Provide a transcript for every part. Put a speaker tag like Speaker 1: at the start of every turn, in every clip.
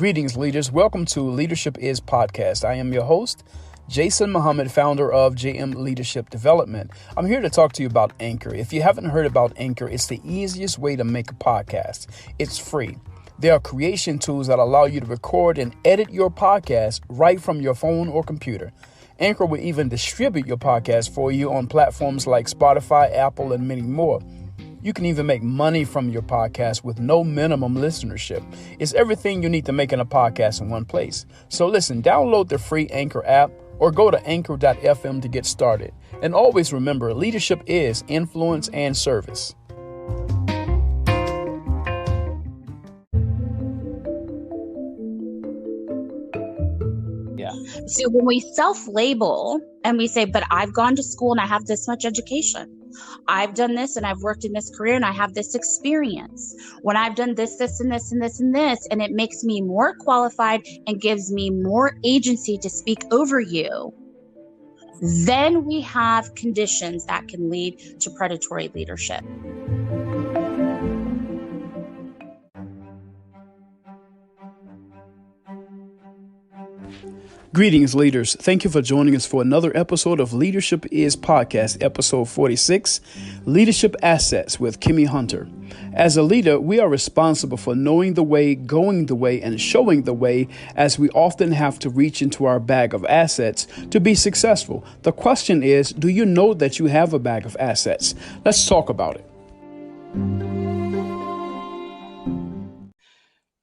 Speaker 1: Greetings, leaders. Welcome to Leadership Is Podcast. I am your host, Jason Muhammad, founder of JM Leadership Development. I'm here to talk to you about Anchor. If you haven't heard about Anchor, it's the easiest way to make a podcast. It's free. There are creation tools that allow you to record and edit your podcast right from your phone or computer. Anchor will even distribute your podcast for you on platforms like Spotify, Apple, and many more. You can even make money from your podcast with no minimum listenership. It's everything you need to make a podcast in one place. So listen, download the free Anchor app or go to anchor.fm to get started. And always remember, leadership is influence and service.
Speaker 2: So when we self-label and we say, but I've gone to school and I have this much education. I've done this and I've worked in this career and I have this experience. When I've done this, this, and this, and this, and this, and it makes me more qualified and gives me more agency to speak over you, then we have conditions that can lead to predatory leadership.
Speaker 1: Greetings, leaders. Thank you for joining us for another episode of Leadership Is Podcast, episode 46, Leadership Assets with Kimmy Hunter. As a leader, we are responsible for knowing the way, going the way, and showing the way, as we often have to reach into our bag of assets to be successful. The question is, do you know that you have a bag of assets? Let's talk about it.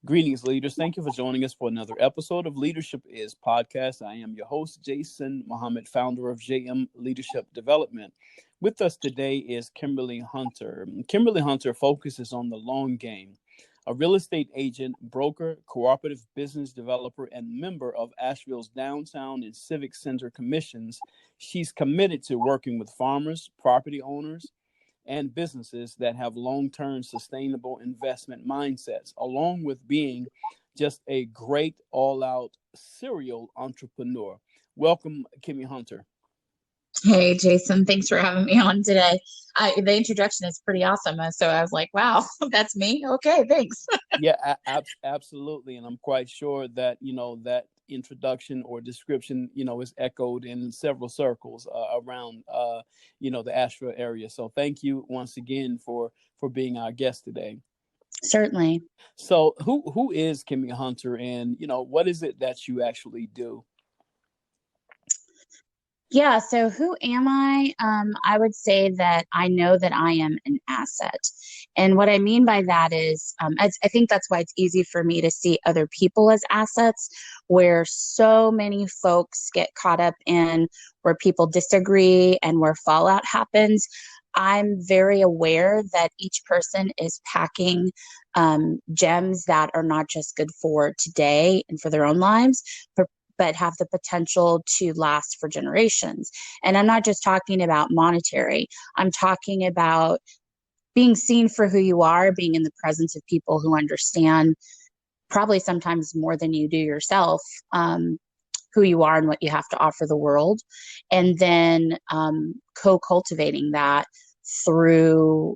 Speaker 1: Greetings, leaders. Thank you for joining us for another episode of Leadership Is Podcast. I am your host, Jason Muhammad, founder of JM Leadership Development. With us today is Kimmy Hunter. Kimmy Hunter focuses on the long game. A real estate agent, broker, cooperative business developer, and member of Asheville's Downtown and Civic Center commissions, she's committed to working with farmers, property owners, and businesses that have long-term sustainable investment mindsets, along with being just a great all-out serial entrepreneur. Welcome, Kimmy Hunter.
Speaker 2: Hey, Jason, thanks for having me on today. The introduction is pretty awesome. So I was like, wow, that's me. Okay, thanks.
Speaker 1: Yeah, absolutely. And I'm quite sure that, that introduction or description, is echoed in several circles around, the Asheville area. So thank you once again for being our guest today.
Speaker 2: Certainly.
Speaker 1: So who is Kimmy Hunter, and, what is it that you actually do?
Speaker 2: Yeah. So who am I? I would say that I know that I am an asset. And what I mean by that is, I think that's why it's easy for me to see other people as assets, where so many folks get caught up in where people disagree and where fallout happens. I'm very aware that each person is packing gems that are not just good for today and for their own lives, but have the potential to last for generations. And I'm not just talking about monetary. I'm talking about being seen for who you are, being in the presence of people who understand, probably sometimes more than you do yourself, who you are and what you have to offer the world. And then co-cultivating that through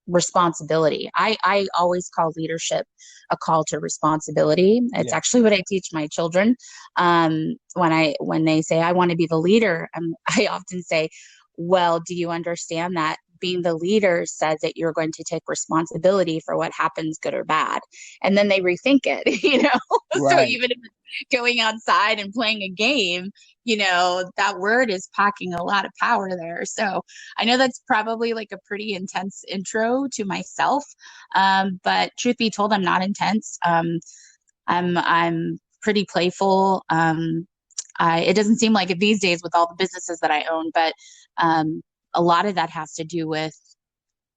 Speaker 2: responsibility. I always call leadership a call to responsibility. It's actually what I teach my children. When they say, I want to be the leader, I often say, well, do you understand that being the leader says that you're going to take responsibility for what happens, good or bad? And then they rethink it, Right. So even if it's going outside and playing a game, that word is packing a lot of power there. So I know that's probably like a pretty intense intro to myself. But truth be told, I'm not intense. I'm pretty playful. It doesn't seem like it these days with all the businesses that I own, but a lot of that has to do with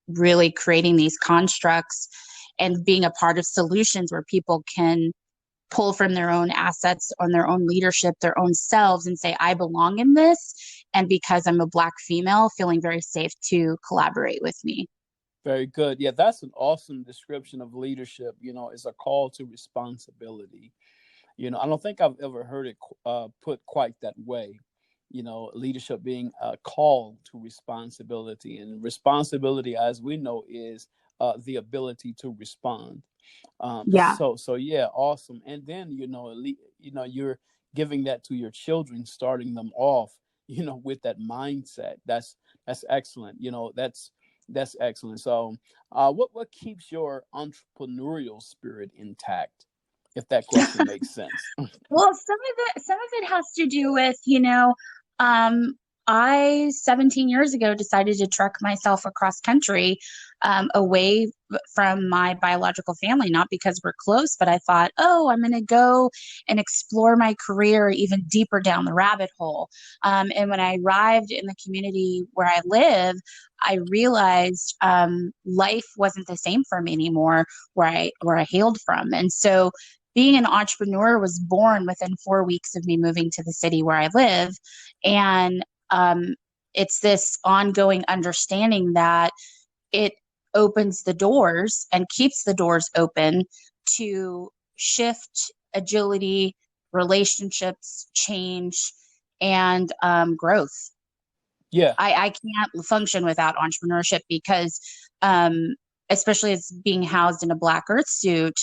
Speaker 2: really creating these constructs and being a part of solutions where people can pull from their own assets on their own leadership, their own selves, and say, I belong in this. And because I'm a Black female, feeling very safe to collaborate with me.
Speaker 1: Very good. Yeah, that's an awesome description of leadership, is a call to responsibility. I don't think I've ever heard it put quite that way. Leadership being a call to responsibility, and responsibility, as we know, is the ability to respond.
Speaker 2: Yeah.
Speaker 1: So yeah, awesome. And then you're giving that to your children, starting them off, with that mindset. That's excellent. That's excellent. So, what keeps your entrepreneurial spirit intact? If that question makes sense.
Speaker 2: Well, some of it has to do with, um, I 17 years ago decided to trek myself across country, away from my biological family, not because we're close, but I thought, oh, I'm going to go and explore my career even deeper down the rabbit hole. And when I arrived in the community where I live, I realized, life wasn't the same for me anymore where I hailed from. And so being an entrepreneur was born within 4 weeks of me moving to the city where I live. And um, it's this ongoing understanding that it opens the doors and keeps the doors open to shift, agility, relationships, change, and growth.
Speaker 1: Yeah.
Speaker 2: I can't function without entrepreneurship because, um, especially as being housed in a Black Earth suit,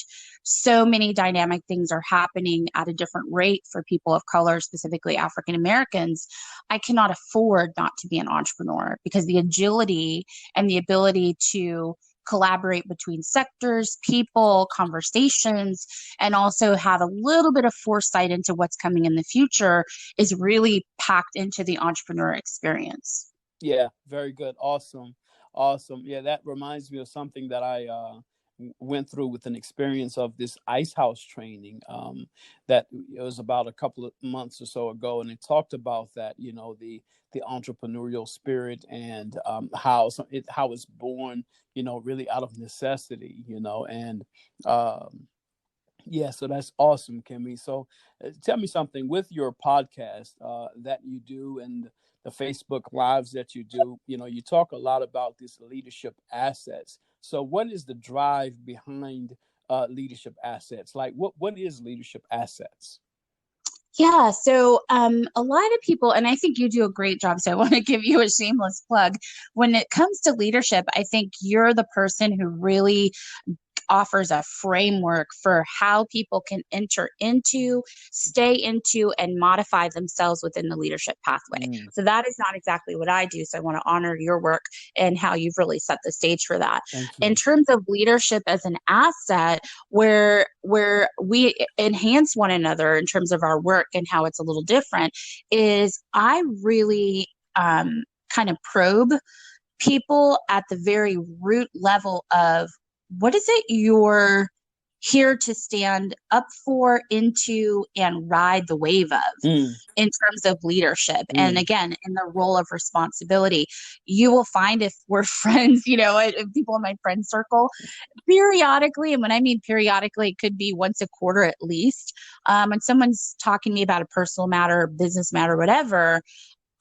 Speaker 2: so many dynamic things are happening at a different rate for people of color, specifically African Americans. I cannot afford not to be an entrepreneur because the agility and the ability to collaborate between sectors, people, conversations, and also have a little bit of foresight into what's coming in the future is really packed into the entrepreneur experience.
Speaker 1: Yeah, very good. Awesome. Awesome. Yeah, that reminds me of something that I went through with an experience of this ice house training, that it was about a couple of months or so ago, and it talked about that, the entrepreneurial spirit, and how it's born, really out of necessity, and yeah, so that's awesome, Kimmy. So, tell me something with your podcast that you do, and the Facebook lives that you do. You talk a lot about these leadership assets. So, what is the drive behind leadership assets? Like, what is leadership assets?
Speaker 2: Yeah, so a lot of people, and I think you do a great job. So I want to give you a shameless plug. When it comes to leadership, I think you're the person who really offers a framework for how people can enter into, stay into, and modify themselves within the leadership pathway.
Speaker 1: Mm,
Speaker 2: So that is not exactly what I do. So I want to honor your work and how you've really set the stage for that.
Speaker 1: thank
Speaker 2: In
Speaker 1: you.
Speaker 2: terms of leadership as an asset, where we enhance one another in terms of our work and how it's a little different, is I really kind of probe people at the very root level of what is it you're here to stand up for, into, and ride the wave of
Speaker 1: Mm,
Speaker 2: in terms of leadership. And
Speaker 1: mm.
Speaker 2: again, in the role of responsibility, you will find if we're friends, people in my friend circle, periodically, and when I mean periodically, it could be once a quarter at least, when someone's talking to me about a personal matter, business matter, whatever,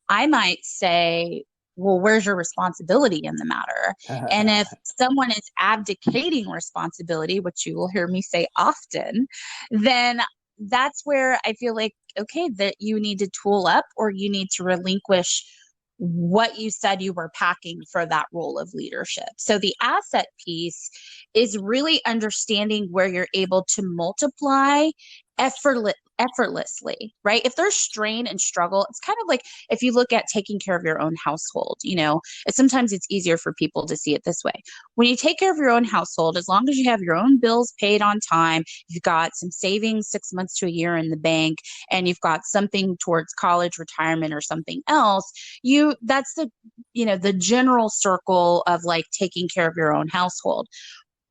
Speaker 2: I might say, well, where's your responsibility in the matter? And if someone is abdicating responsibility, which you will hear me say often, then that's where I feel like, okay, that you need to tool up or you need to relinquish what you said you were packing for that role of leadership. So the asset piece is really understanding where you're able to multiply effortlessly, right? If there's strain and struggle, it's kind of like if you look at taking care of your own household, sometimes it's easier for people to see it this way. When you take care of your own household, as long as you have your own bills paid on time, you've got some savings 6 months to a year in the bank, and you've got something towards college, retirement, or something else, that's the general circle of like taking care of your own household.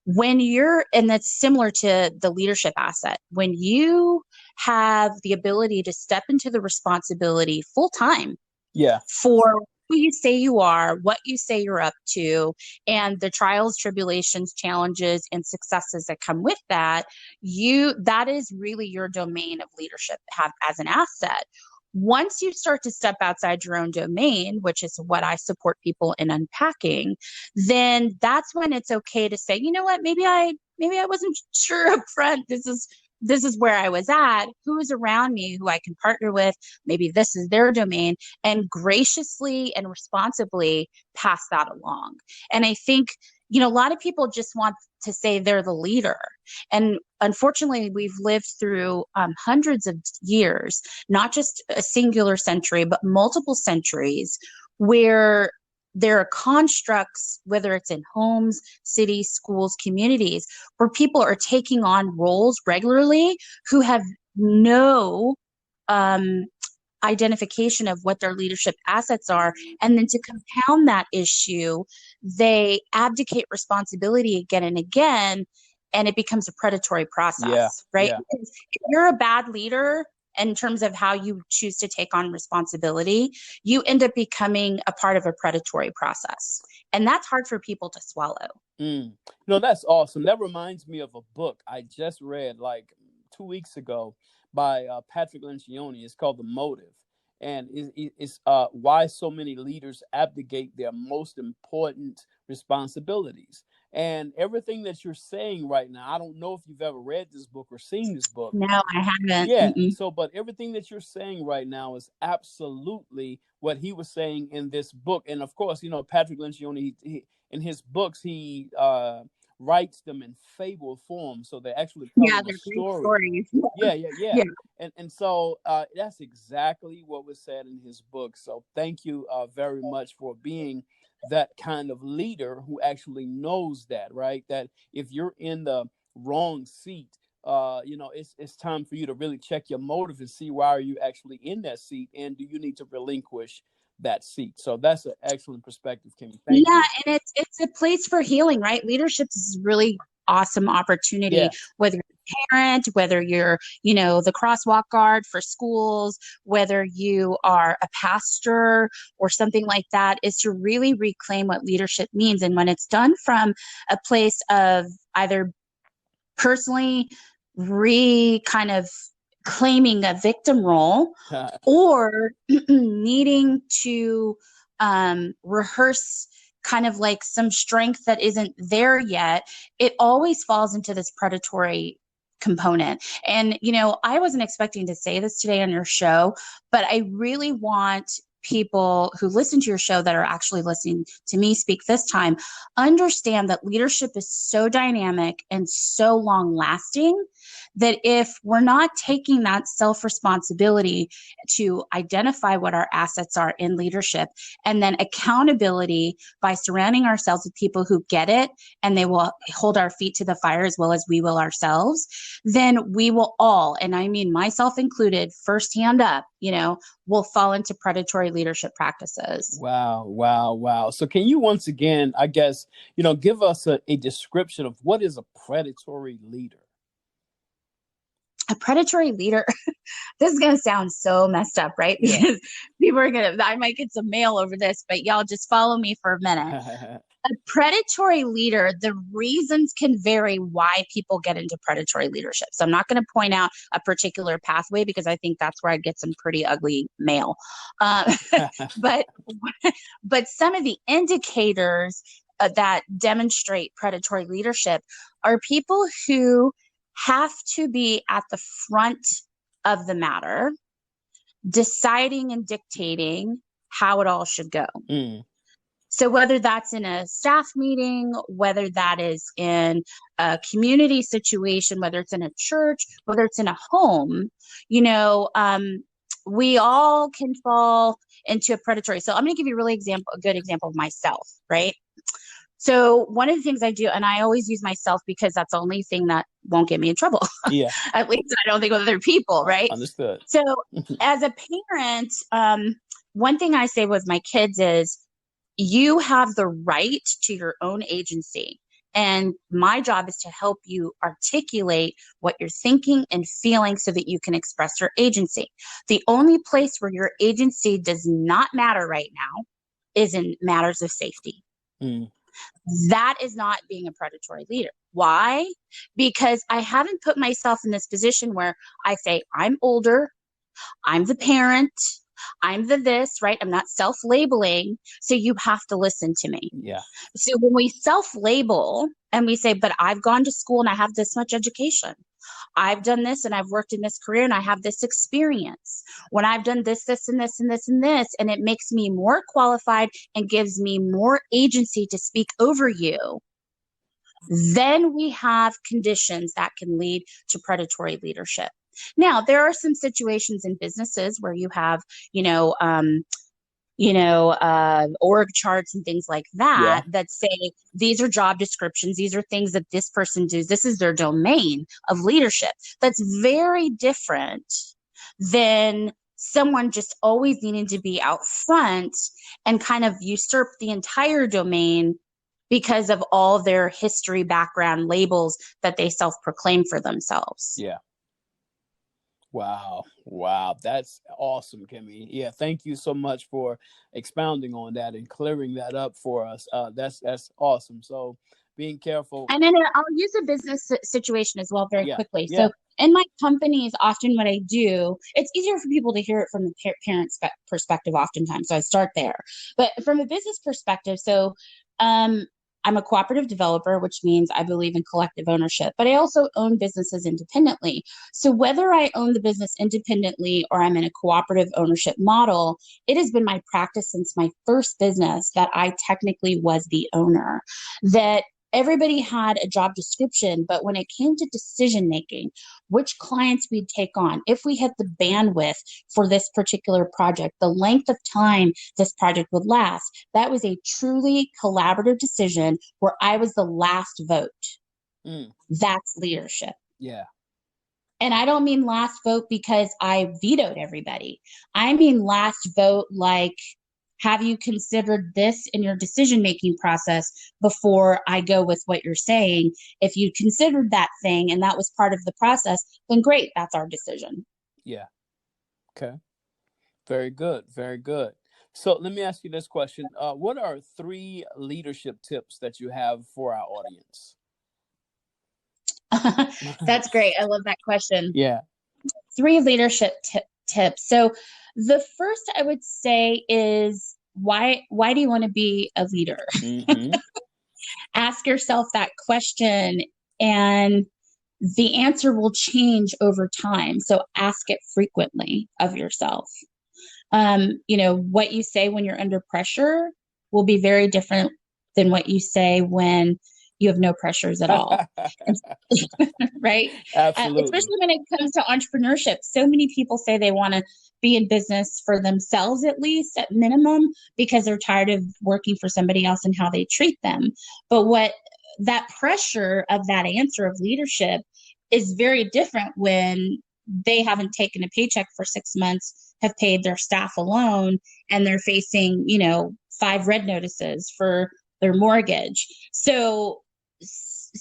Speaker 2: And that's similar to the leadership asset. When you have the ability to step into the responsibility full time
Speaker 1: Yeah.
Speaker 2: for who you say you are, what you say you're up to, and the trials, tribulations, challenges, and successes that come with that, that is really your domain of leadership have as an asset. Once you start to step outside your own domain, which is what I support people in unpacking, then that's when it's okay to say, you know what, maybe I wasn't sure up front. This is where I was at. Who is around me who I can partner with? Maybe this is their domain, and graciously and responsibly pass that along. And I think a lot of people just want to say they're the leader. And unfortunately, we've lived through hundreds of years, not just a singular century, but multiple centuries, where there are constructs, whether it's in homes, cities, schools, communities, where people are taking on roles regularly who have no identification of what their leadership assets are. And then to compound that issue, they abdicate responsibility again and again, and it becomes a predatory process, right? Because if you're a bad leader in terms of how you choose to take on responsibility, you end up becoming a part of a predatory process. And that's hard for people to swallow.
Speaker 1: That's awesome. That reminds me of a book I just read like 2 weeks ago by Patrick Lencioni. It's called The Motive. And it's why so many leaders abdicate their most important responsibilities. And everything that you're saying right now, I don't know if you've ever read this book or seen this book.
Speaker 2: No, I haven't.
Speaker 1: Yeah. But everything that you're saying right now is absolutely what he was saying in this book. And of course, Patrick Lencioni, he in his books, he writes them in fable form, so they're actually telling a story. Yeah. And so that's exactly what was said in his book. So thank you very much for being that kind of leader who actually knows that, right? That if you're in the wrong seat, it's time for you to really check your motive and see why are you actually in that seat, and do you need to relinquish that seat. So that's an excellent perspective, Kimmy. Thank you.
Speaker 2: And it's a place for healing, right? Leadership is a really awesome opportunity, whether you're a parent, whether you're, the crosswalk guard for schools, whether you are a pastor or something like that, is to really reclaim what leadership means. And when it's done from a place of either personally kind of claiming a victim role or needing to rehearse kind of like some strength that isn't there yet, it always falls into this predatory component. And, I wasn't expecting to say this today on your show, but I really want people who listen to your show that are actually listening to me speak this time, understand that leadership is so dynamic and so long lasting that if we're not taking that self-responsibility to identify what our assets are in leadership, and then accountability by surrounding ourselves with people who get it and they will hold our feet to the fire as well as we will ourselves, then we will all, and I mean myself included, first hand up, will fall into predatory leadership practices.
Speaker 1: Wow. So can you once again, I guess, give us a description of what is a predatory leader?
Speaker 2: A predatory leader, this is going to sound so messed up, right? Because people are I might get some mail over this, but y'all just follow me for a minute. A predatory leader, the reasons can vary why people get into predatory leadership. So I'm not going to point out a particular pathway because I think that's where I get some pretty ugly mail. But some of the indicators that demonstrate predatory leadership are people who have to be at the front of the matter, deciding and dictating how it all should go. So whether that's in a staff meeting, whether that is in a community situation, whether it's in a church, whether it's in a home, we all can fall into a predatory. So I'm going to give you a good example of myself, right? So one of the things I do, and I always use myself because that's the only thing that won't get me in trouble.
Speaker 1: Yeah.
Speaker 2: At least I don't think with other people, right?
Speaker 1: Understood.
Speaker 2: So as a parent, one thing I say with my kids is you have the right to your own agency. And my job is to help you articulate what you're thinking and feeling so that you can express your agency. The only place where your agency does not matter right now is in matters of safety. That is not being a predatory leader. Why? Because I haven't put myself in this position where I say, I'm older, I'm the parent, I'm the this, right? I'm not self-labeling, so you have to listen to me.
Speaker 1: Yeah.
Speaker 2: So when we self-label and we say, but I've gone to school and I have this much education. I've done this and I've worked in this career and I have this experience. When I've done this, this, and this, and this, and this, and it makes me more qualified and gives me more agency to speak over you, then we have conditions that can lead to predatory leadership. Now, there are some situations in businesses where you have, you know, org charts and things like
Speaker 1: Yeah.
Speaker 2: that say these are job descriptions, these are things that this person does, this is their domain of leadership. That's very different than someone just always needing to be out front and kind of usurp the entire domain because of all their history, background, labels that they self-proclaim for themselves.
Speaker 1: Yeah. Wow. Wow. That's awesome, Kimmy. Yeah. Thank you so much for expounding on that and clearing that up for us. That's awesome. So being careful.
Speaker 2: And then I'll use a business situation as well very
Speaker 1: Yeah.
Speaker 2: quickly.
Speaker 1: Yeah.
Speaker 2: So in my companies, often what I do, it's easier for people to hear it from the parent perspective oftentimes. So I start there. But from a business perspective, so I'm a cooperative developer, which means I believe in collective ownership, but I also own businesses independently. So whether I own the business independently or I'm in a cooperative ownership model, it has been my practice since my first business that I technically was the owner, that everybody had a job description, but when it came to decision making, which clients we'd take on, if we had the bandwidth for this particular project, the length of time this project would last, that was a truly collaborative decision where I was the last vote. That's leadership.
Speaker 1: Yeah.
Speaker 2: And I don't mean last vote because I vetoed everybody. I mean last vote like, have you considered this in your decision-making process before I go with what you're saying? If you considered that thing and that was part of the process, then great, that's our decision.
Speaker 1: Yeah. Okay. Very good. Very good. So let me ask you this question. What are 3 leadership tips that you have for our audience?
Speaker 2: That's great. I love that question.
Speaker 1: Yeah.
Speaker 2: 3 leadership tips. So the first I would say is why do you want to be a leader?
Speaker 1: Mm-hmm.
Speaker 2: Ask yourself that question, and the answer will change over time. So ask it frequently of yourself. What you say when you're under pressure will be very different than what you say when you have no pressures at all. Right?
Speaker 1: Absolutely.
Speaker 2: Especially when it comes to entrepreneurship. So many people say they want to be in business for themselves, at least at minimum, because they're tired of working for somebody else and how they treat them. But what that pressure of that answer of leadership is very different when they haven't taken a paycheck for 6 months, have paid their staff alone, and they're facing, 5 red notices for their mortgage. So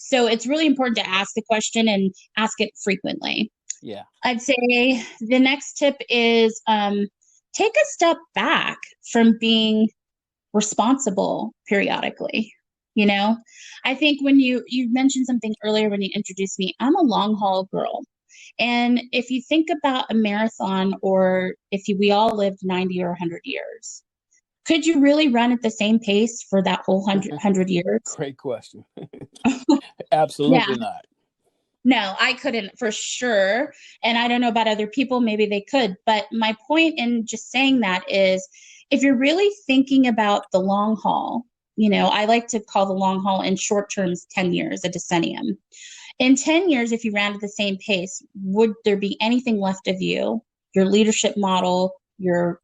Speaker 2: it's really important to ask the question and ask it frequently.
Speaker 1: Yeah.
Speaker 2: I'd say the next tip is take a step back from being responsible periodically. I think when you mentioned something earlier when you introduced me, I'm a long haul girl. And if you think about a marathon, or we all lived 90 or 100 years, could you really run at the same pace for that whole 100 years?
Speaker 1: Great question. Absolutely
Speaker 2: Yeah.
Speaker 1: not.
Speaker 2: No, I couldn't for sure. And I don't know about other people, maybe they could. But my point in just saying that is, if you're really thinking about the long haul, I like to call the long haul in short terms 10 years, a decennium. In 10 years, if you ran at the same pace, would there be anything left of you, your leadership model, your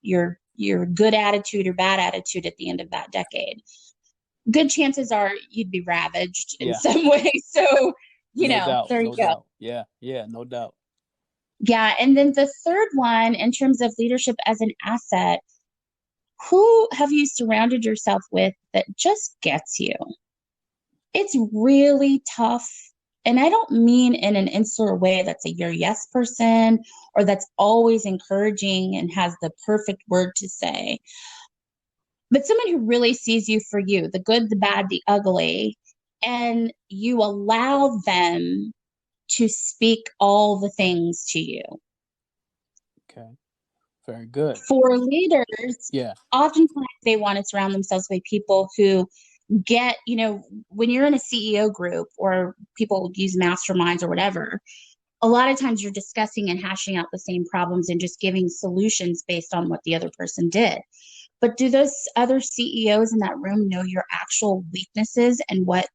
Speaker 2: good attitude or bad attitude at the end of that decade? Good chances are you'd be ravaged in some way. So,
Speaker 1: No doubt.
Speaker 2: there you
Speaker 1: No
Speaker 2: go.
Speaker 1: doubt. Yeah. Yeah. No doubt.
Speaker 2: Yeah. And then the third one, in terms of leadership as an asset, who have you surrounded yourself with that just gets you? It's really tough. And I don't mean in an insular way that's a your yes person or that's always encouraging and has the perfect word to say, but someone who really sees you for you, the good, the bad, the ugly, and you allow them to speak all the things to you.
Speaker 1: Okay. Very good.
Speaker 2: For leaders,
Speaker 1: Yeah.
Speaker 2: oftentimes they want to surround themselves with people who get, when you're in a CEO group or people use masterminds or whatever, a lot of times you're discussing and hashing out the same problems and just giving solutions based on what the other person did. But do those other CEOs in that room know your actual weaknesses and what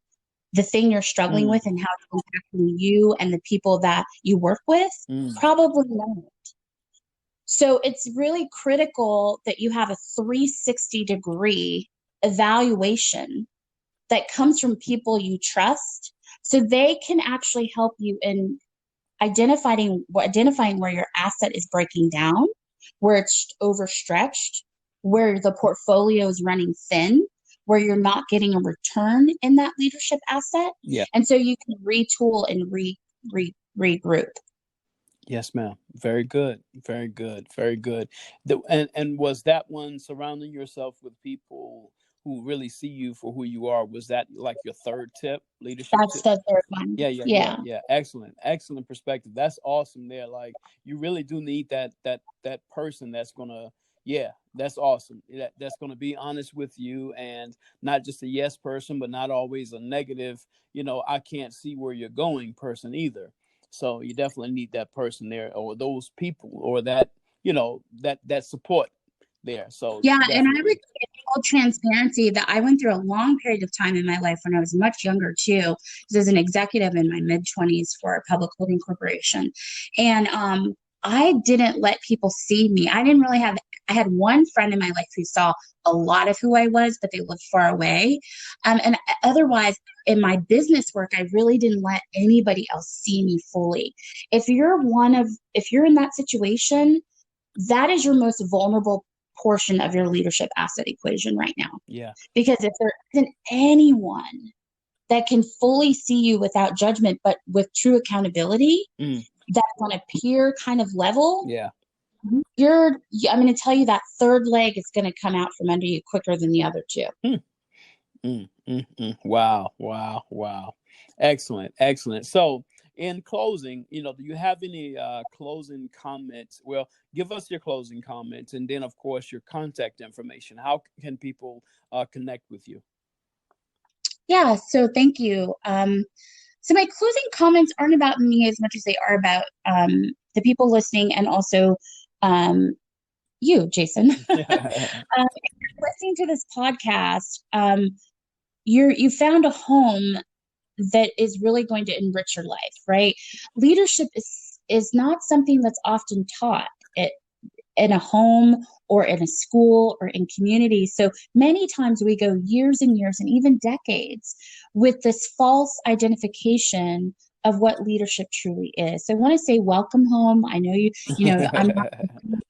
Speaker 2: the thing you're struggling with and how it's impacting you and the people that you work with? Probably not. So it's really critical that you have a 360-degree evaluation that comes from people you trust, so they can actually help you in identifying where your asset is breaking down, where it's overstretched, where the portfolio is running thin, where you're not getting a return in that leadership asset.
Speaker 1: Yeah.
Speaker 2: And so you can retool and regroup.
Speaker 1: Yes, ma'am. Very good. Very good. Very good. And was that one, surrounding yourself with people who really see you for who you are, was that like your third tip, leadership
Speaker 2: That's
Speaker 1: tip?
Speaker 2: the third one.
Speaker 1: Yeah. Excellent perspective. That's awesome there. Like, you really do need that person that's gonna, that's awesome. That's gonna be honest with you, and not just a yes person, but not always a negative, I can't see where you're going person either. So you definitely need that person there, or those people, or that, that support there. So
Speaker 2: Yeah, and I would
Speaker 1: definitely.
Speaker 2: say in full transparency that I went through a long period of time in my life when I was much younger too, as an executive in my mid-20s for a public holding corporation. And I didn't let people see me. I had one friend in my life who saw a lot of who I was, but they lived far away. And otherwise, in my business work, I really didn't let anybody else see me fully. If you're in that situation, that is your most vulnerable portion of your leadership asset equation right now.
Speaker 1: Yeah.
Speaker 2: Because if there isn't anyone that can fully see you without judgment, but with true accountability, that's on a peer kind of level, I'm going to tell you that third leg is going to come out from under you quicker than the other two.
Speaker 1: Wow. Excellent. So, in closing, do you have any closing comments? Well, give us your closing comments, and then, of course, your contact information. How can people connect with you?
Speaker 2: Yeah, so thank you. So my closing comments aren't about me as much as they are about the people listening, and also you, Jason. If you're listening to this podcast, you found a home that is really going to enrich your life, right? Leadership is not something that's often taught in a home or in a school or in community. So many times we go years and years and even decades with this false identification of what leadership truly is. So I want to say welcome home. I know I'm not a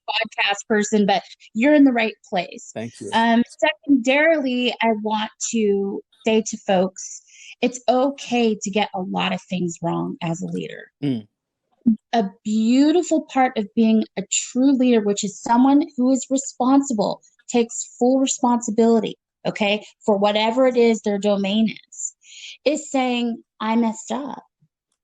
Speaker 2: podcast person, but you're in the right place.
Speaker 1: Thank you.
Speaker 2: Secondarily, I want to say to folks, it's okay to get a lot of things wrong as a leader. A beautiful part of being a true leader, which is someone who is responsible, takes full responsibility, okay, for whatever it is their domain is saying, I messed up.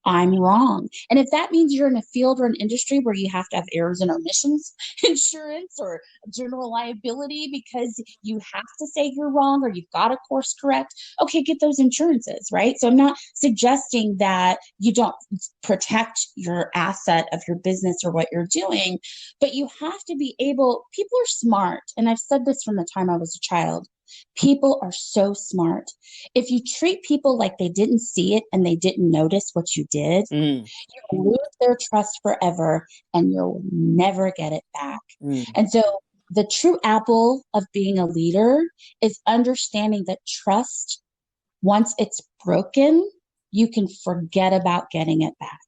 Speaker 2: I'm wrong. And if that means you're in a field or an industry where you have to have errors and omissions insurance or general liability because you have to say you're wrong or you've got to course correct, okay, get those insurances, right? So I'm not suggesting that you don't protect your asset of your business or what you're doing, but you have to be able, people are smart. And I've said this from the time I was a child. People are so smart. If you treat people like they didn't see it and they didn't notice what you did, you lose their trust forever and you'll never get it back. And so the true apple of being a leader is understanding that trust, once it's broken, you can forget about getting it back.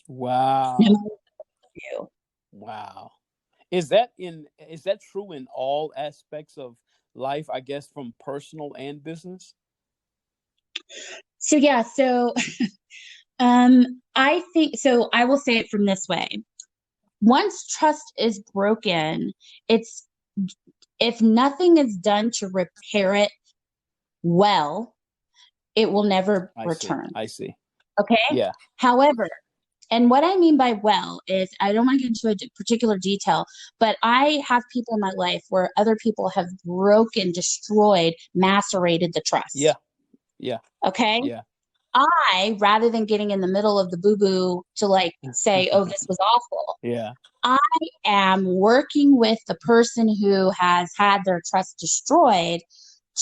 Speaker 1: Wow.
Speaker 2: No matter what you do.
Speaker 1: Wow. Is that true in all aspects of life, I guess, from personal and business?
Speaker 2: So I think so. I will say it from this way. Once trust is broken, if nothing is done to repair it well, it will never return.
Speaker 1: I see.
Speaker 2: Okay?
Speaker 1: Yeah.
Speaker 2: However, and what I mean by well is, I don't want to get into a particular detail, but I have people in my life where other people have broken, destroyed, macerated the trust.
Speaker 1: Yeah.
Speaker 2: Okay?
Speaker 1: Yeah.
Speaker 2: I, rather than getting in the middle of the boo-boo to say, oh, this was awful.
Speaker 1: Yeah.
Speaker 2: I am working with the person who has had their trust destroyed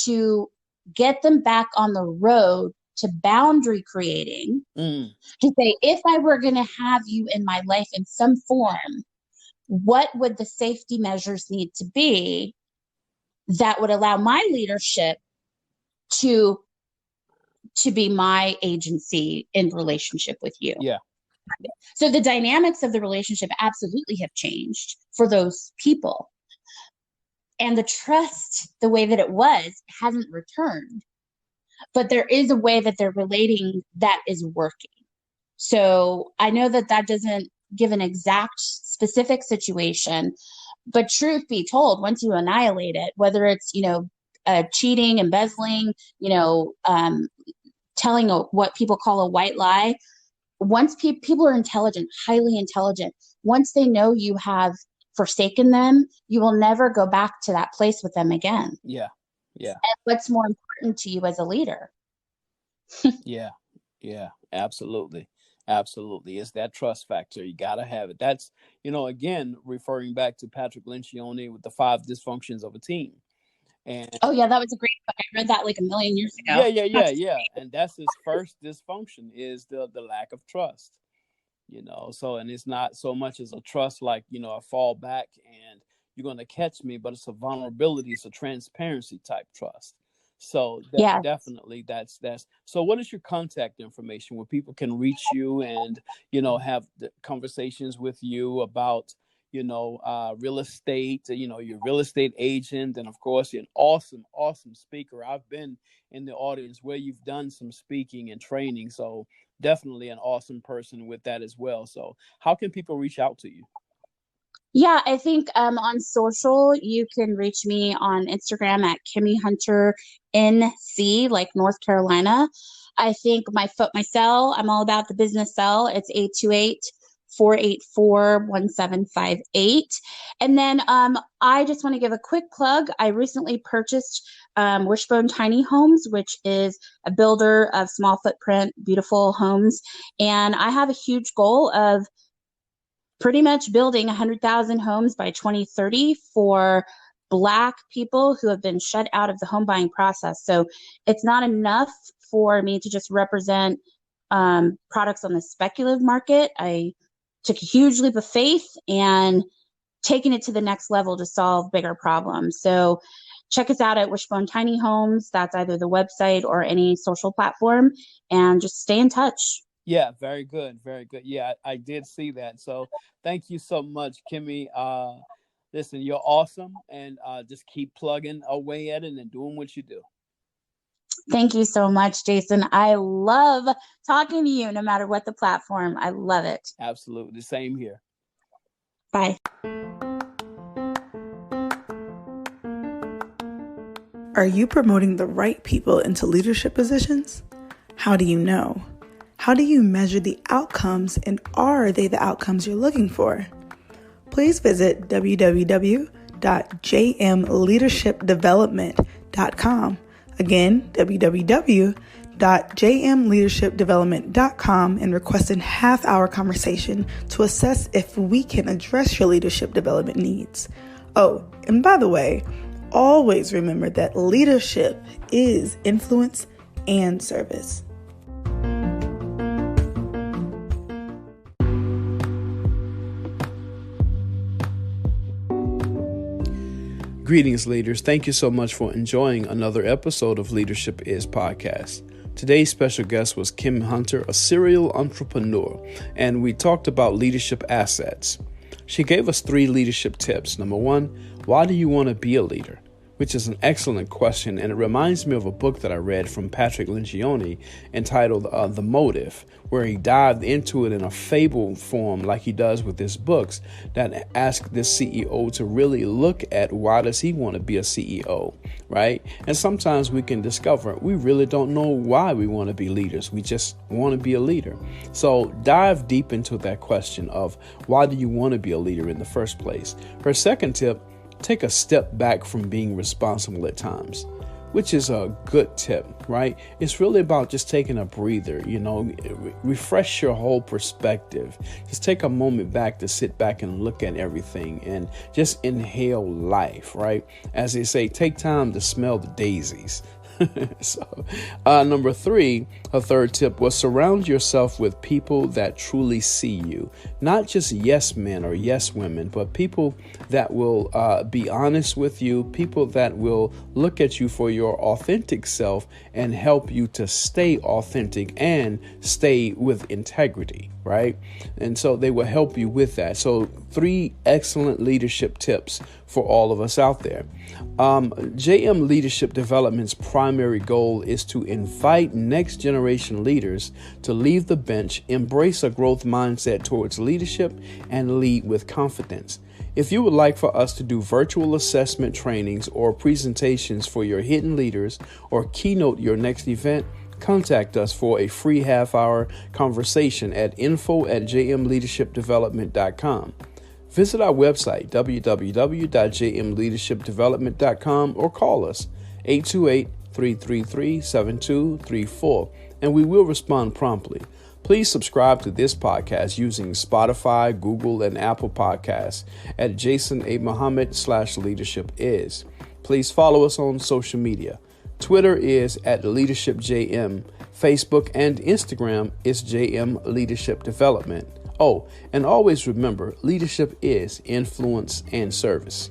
Speaker 2: to get them back on the road to boundary creating to say, if I were going to have you in my life in some form, what would the safety measures need to be that would allow my leadership to be my agency in relationship with you?
Speaker 1: Yeah.
Speaker 2: So the dynamics of the relationship absolutely have changed for those people. And the trust, the way that it was, hasn't returned. But there is a way that they're relating that is working. So I know that that doesn't give an exact specific situation, but truth be told, once you annihilate it, whether it's, cheating, embezzling, telling what people call a white lie, once people are intelligent, highly intelligent, once they know you have forsaken them, you will never go back to that place with them again.
Speaker 1: Yeah. Yeah.
Speaker 2: And what's more important to you as a leader?
Speaker 1: Yeah. Yeah. Absolutely. Absolutely. It's that trust factor. You got to have it. That's, again, referring back to Patrick Lencioni with the 5 dysfunctions of a team. And
Speaker 2: oh yeah, that was a great book. I read that like a million years ago.
Speaker 1: Yeah. And that's his first dysfunction is the lack of trust. So, and it's not so much as a trust like, I fall back and you're going to catch me, but it's a vulnerability. It's a transparency type trust. So definitely that's, so what is your contact information where people can reach you and, have the conversations with you about, real estate, your real estate agent. And of course, you're an awesome, awesome speaker. I've been in the audience where you've done some speaking and training. So definitely an awesome person with that as well. So how can people reach out to you?
Speaker 2: Yeah, I think on social, you can reach me on Instagram at Kimmy Hunter NC, like North Carolina. I think my cell, I'm all about the business cell. It's 828-484-1758. And then I just want to give a quick plug. I recently purchased Wishbone Tiny Homes, which is a builder of small footprint, beautiful homes. And I have a huge goal of pretty much building 100,000 homes by 2030 for Black people who have been shut out of the home buying process. So it's not enough for me to just represent products on the speculative market. I took a huge leap of faith and taken it to the next level to solve bigger problems. So check us out at Wishbone Tiny Homes. That's either the website or any social platform, and just stay in touch.
Speaker 1: Yeah, very good. Very good. Yeah, I did see that. So thank you so much, Kimmy. Listen, you're awesome. And just keep plugging away at it and doing what you do.
Speaker 2: Thank you so much, Jason. I love talking to you no matter what the platform. I love it.
Speaker 1: Absolutely. Same here.
Speaker 2: Bye.
Speaker 3: Are you promoting the right people into leadership positions? How do you know? How do you measure the outcomes, and are they the outcomes you're looking for? Please visit www.jmleadershipdevelopment.com. Again, www.jmleadershipdevelopment.com, and request a half-hour conversation to assess if we can address your leadership development needs. Oh, and by the way, always remember that leadership is influence and service.
Speaker 1: Greetings, leaders. Thank you so much for enjoying another episode of Leadership Is Podcast. Today's special guest was Kimmy Hunter, a serial entrepreneur, and we talked about leadership assets. She gave us 3 leadership tips. Number 1, why do you want to be a leader? Which is an excellent question, and it reminds me of a book that I read from Patrick Lencioni entitled The Motive, where he dived into it in a fable form like he does with his books that ask this CEO to really look at why does he want to be a CEO, right? And sometimes we can discover we really don't know why we want to be leaders. We just want to be a leader. So dive deep into that question of why do you want to be a leader in the first place? Her second tip, take a step back from being responsible at times, which is a good tip, right? It's really about just taking a breather, refresh your whole perspective. Just take a moment back to sit back and look at everything and just inhale life, right? As they say, take time to smell the daisies. So, number three, a third tip was surround yourself with people that truly see you. Not just yes men or yes women, but people that will be honest with you, people that will look at you for your authentic self and help you to stay authentic and stay with integrity, right? And so they will help you with that. So 3 excellent leadership tips for all of us out there. JM Leadership Development's primary goal is to invite next generation leaders to leave the bench, embrace a growth mindset towards leadership, and lead with confidence. If you would like for us to do virtual assessment trainings or presentations for your hidden leaders or keynote your next event, contact us for a free half-hour conversation at info@jmleadershipdevelopment.com. Visit our website, www.jmleadershipdevelopment.com, or call us 828-333-7234, and we will respond promptly. Please subscribe to this podcast using Spotify, Google, and Apple Podcasts at Jason A. Muhammad /leadershipiz. Please follow us on social media. Twitter is @LeadershipJM. Facebook and Instagram is JM Leadership Development. Oh, and always remember, leadership is influence and service.